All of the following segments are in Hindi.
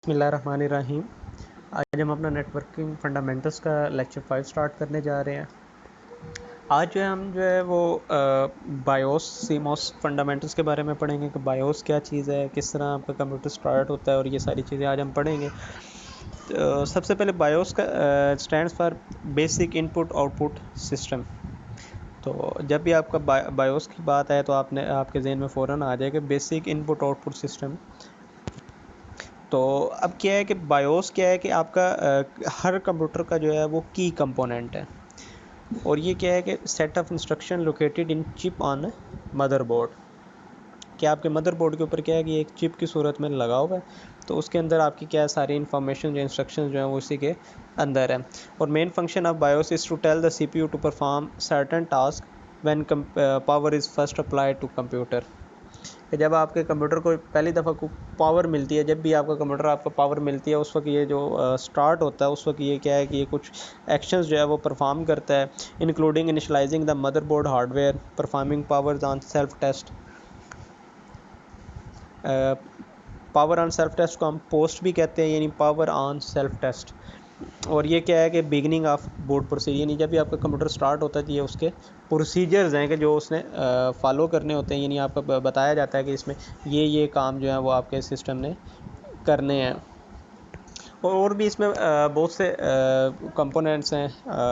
बिस्मिल्लाहिर्रहमानिर्रहीम। आज हम अपना नेटवर्किंग फंडामेंटल्स का लेक्चर 5 स्टार्ट करने जा रहे हैं। आज हम वो बायोस सीमॉस फंडामेंटल्स के बारे में पढ़ेंगे कि बायोस क्या चीज़ है, किस तरह आपका कंप्यूटर स्टार्ट होता है, और ये सारी चीज़ें आज हम पढ़ेंगे। तो सबसे पहले बायोस का stands for basic input output system. तो जब भी आपका बायोस की बात है तो आपके जहन में फ़ौरन आ जाएगा बेसिक इनपुट आउटपुट सिस्टम। तो अब क्या है कि बायोस क्या है कि आपका हर कंप्यूटर का जो है वो की कंपोनेंट है, और ये क्या है कि set of instruction located in chip on motherboard. क्या आपके मदरबोर्ड के ऊपर क्या है कि एक चिप की सूरत में लगा हुआ है, तो उसके अंदर आपकी क्या सारी इन्फॉर्मेशन जो इंस्ट्रक्शन जो है वो उसी के अंदर है। और main function of BIOS is to tell the CPU to perform certain task when power is first applied to computer. कि जब आपके कंप्यूटर को पहली दफ़ा को पावर मिलती है, जब भी आपका कंप्यूटर आपको पावर मिलती है, उस वक्त ये जो स्टार्ट होता है, उस वक्त ये क्या है कि ये कुछ एक्शंस जो है वो परफॉर्म करता है, including initializing the motherboard hardware, performing powers on self test. Power on self test को हम पोस्ट भी कहते हैं, यानी पावर ऑन सेल्फ टेस्ट। और ये क्या है कि बिगनिंग ऑफ बूट प्रोसीजर, यानी जब भी आपका कंप्यूटर स्टार्ट होता है तो ये उसके प्रोसीजर्स हैं कि जो उसने फॉलो करने होते हैं, यानी आपको बताया जाता है कि इसमें ये काम जो है वो आपके सिस्टम ने करने हैं। और भी इसमें बहुत से कंपोनेंट्स हैं,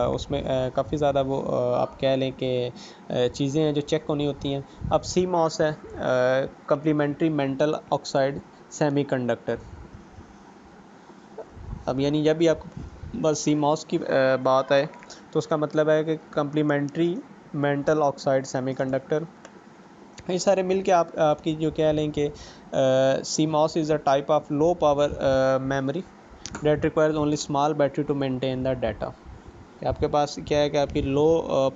उसमें काफ़ी ज़्यादा वो आप कह लें कि चीज़ें हैं जो चेक होनी होती हैं। अब CMOS है, कम्प्लीमेंट्री मेटल ऑक्साइड सेमीकंडक्टर। अब यानी जब भी आपको बस CMOS की बात आए तो उसका मतलब है कि कम्प्लीमेंट्री मेटल ऑक्साइड सेमीकंडक्टर। ये सारे मिल के आपकी जो कह लें कि CMOS is a type of low power memory that requires only small battery to maintain the data. आपके पास क्या है कि आपकी लो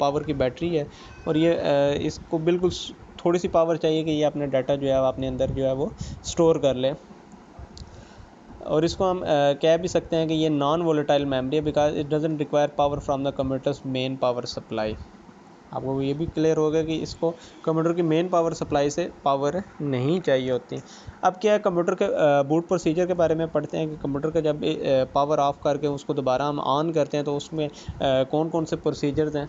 पावर की बैटरी है, और ये इसको बिल्कुल थोड़ी सी पावर चाहिए कि ये अपना डाटा जो है अपने अंदर जो है वो स्टोर कर ले। और इसको हम कह भी सकते हैं कि ये नॉन वोलेटाइल मेमोरी है, because it doesn't require power from the computers main power supply. आपको ये भी क्लियर होगा कि इसको कंप्यूटर की मेन पावर सप्लाई से पावर नहीं चाहिए होती। अब क्या है, कंप्यूटर के बूट प्रोसीजर के बारे में पढ़ते हैं कि कंप्यूटर का जब पावर ऑफ करके उसको दोबारा हम ऑन करते हैं तो उसमें कौन कौन से प्रोसीजर्स हैं।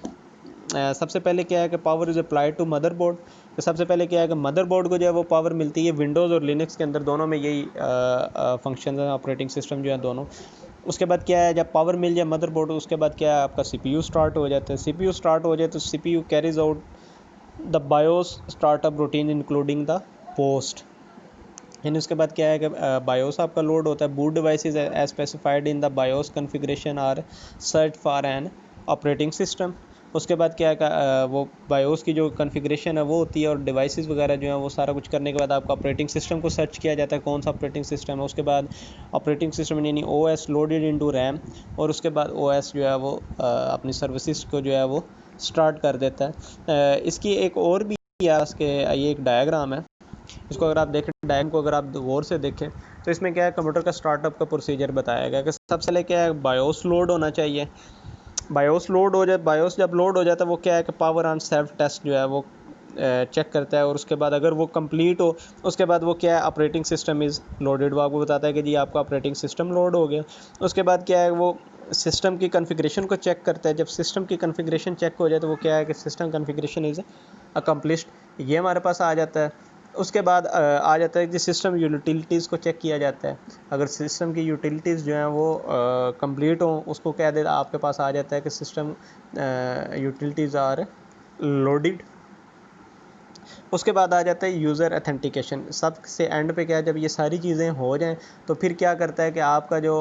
सबसे पहले क्या है कि power is applied to motherboard. तो सबसे पहले क्या है कि मदरबोर्ड को जो है वो पावर मिलती है। विंडोज़ और लिनक्स के अंदर दोनों में यही फंक्शन है, ऑपरेटिंग सिस्टम जो है दोनों। उसके बाद क्या है, जब पावर मिल जाए मदरबोर्ड, उसके बाद क्या है आपका CPU स्टार्ट हो जाता है। CPU स्टार्ट हो जाए तो CPU carries out the BIOS startup routine including the post. यानी उसके बाद क्या है कि बायोस आपका लोड होता है। Boot devices as specified in the BIOS configuration are search for an operating system. उसके बाद क्या है वो बायोस की जो कॉन्फ़िगरेशन है वो होती है, और डिवाइसेस वगैरह जो है वो सारा कुछ करने के बाद आपका ऑपरेटिंग सिस्टम को सर्च किया जाता है, कौन सा ऑपरेटिंग सिस्टम है। उसके बाद ऑपरेटिंग सिस्टम यानी OS लोडेड इनटू रैम, और उसके बाद OS जो है वो अपनी सर्विसेज को जो है वो स्टार्ट कर देता है। इसकी एक और भी ये एक डायग्राम है, इसको अगर आप देखें, डायग्राम को अगर आप गौर से देखें तो इसमें क्या है, कंप्यूटर का स्टार्टअप का प्रोसीजर बताया गया कि सबसे पहले क्या है, बायोस लोड होना चाहिए। बायोस लोड हो जाए, बायोस जब लोड हो जाता है वो क्या है कि पावर ऑन सेल्फ टेस्ट जो है वो चेक करता है, और उसके बाद अगर वो कंप्लीट हो, उसके बाद वो क्या है, ऑपरेटिंग सिस्टम इज़ लोडेड, वो आपको बताता है कि जी आपका ऑपरेटिंग सिस्टम लोड हो गया। उसके बाद क्या है, वो सिस्टम की कॉन्फ़िगरेशन को चेक करता है। जब सिस्टम की कॉन्फ़िगरेशन चेक हो जाए तो वो क्या है कि सिस्टम कॉन्फ़िगरेशन इज़ अकम्प्लिश्ड, ये हमारे पास आ जाता है। उसके बाद आ जाता है कि सिस्टम यूटिलिटीज़ को चेक किया जाता है। अगर सिस्टम की यूटिलिटीज़ जो हैं वो कंप्लीट हों, उसको कह देता आपके पास आ जाता है कि सिस्टम यूटिलिटीज़ आर लोडेड। उसके बाद आ जाता है यूज़र अथेंटिकेशन। सबसे एंड पे क्या है, जब ये सारी चीज़ें हो जाएं तो फिर क्या करता है कि आपका जो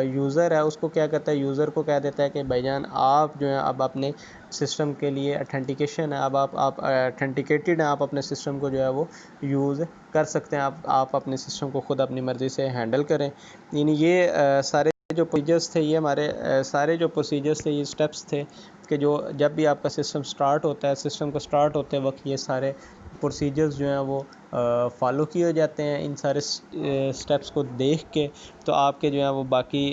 यूज़र है उसको क्या करता है, यूज़र को कह देता है कि भाईजान आप जो है अब अपने सिस्टम के लिए अथेंटिकेशन है, अब आप अथेंटिकेटेड हैं, आप अपने सिस्टम को जो है वो यूज़ कर सकते हैं। आप अपने सिस्टम को ख़ुद अपनी मर्ज़ी से हैंडल करें। यानी ये सारे जो प्रोसीजर्स थे, ये हमारे सारे जो प्रोसीजर्स थे, ये स्टेप्स थे कि जो जब भी आपका सिस्टम स्टार्ट होता है, सिस्टम को स्टार्ट होते वक्त ये सारे प्रोसीजर्स जो हैं वो फॉलो किए जाते हैं। इन सारे स्टेप्स को देख के तो आपके जो है वो बाकी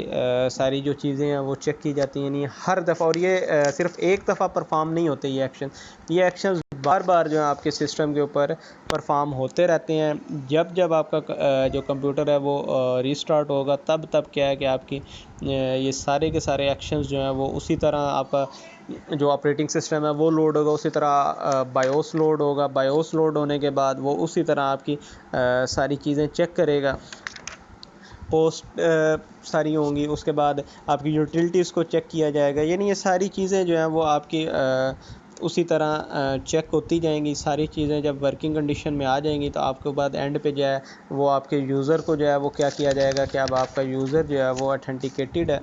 सारी जो चीज़ें हैं वो चेक की जाती हैं। यानी हर दफ़ा, और ये सिर्फ एक दफ़ा परफॉर्म नहीं होते ये एक्शन बार बार जो है आपके सिस्टम के ऊपर परफॉर्म होते रहते हैं। जब जब आपका जो कंप्यूटर है वो रीस्टार्ट होगा तब तब क्या है कि आपकी ये सारे के सारे एक्शंस जो हैं वो उसी तरह आपका जो ऑपरेटिंग सिस्टम है वो लोड होगा, उसी तरह बायोस लोड होगा। बायोस लोड होने के बाद वो उसी तरह आपकी सारी चीज़ें चेक करेगा, पोस्ट सारी होंगी। उसके बाद आपकी यूटिलिटीज़ को चेक किया जाएगा। यानी ये सारी चीज़ें जो हैं वो आपकी उसी तरह चेक होती जाएंगी। सारी चीज़ें जब वर्किंग कंडीशन में आ जाएंगी तो आपके बाद एंड पे जो है वो आपके यूज़र को जो है वो क्या किया जाएगा कि अब आपका यूज़र जो है वो ऑथेंटिकेटेड है।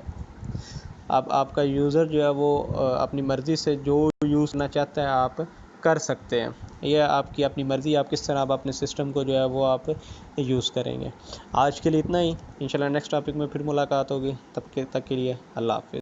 अब आपका यूज़र जो है वो अपनी मर्ज़ी से जो यूज़ करना चाहता है आप कर सकते हैं। यह आपकी अपनी मर्ज़ी, आप किस तरह आप अपने सिस्टम को जो है वो आप यूज़ करेंगे। आज के लिए इतना ही। इंशाल्लाह नेक्स्ट टॉपिक में फिर मुलाकात होगी। तब तक के लिए अल्लाह हाफ़िज़।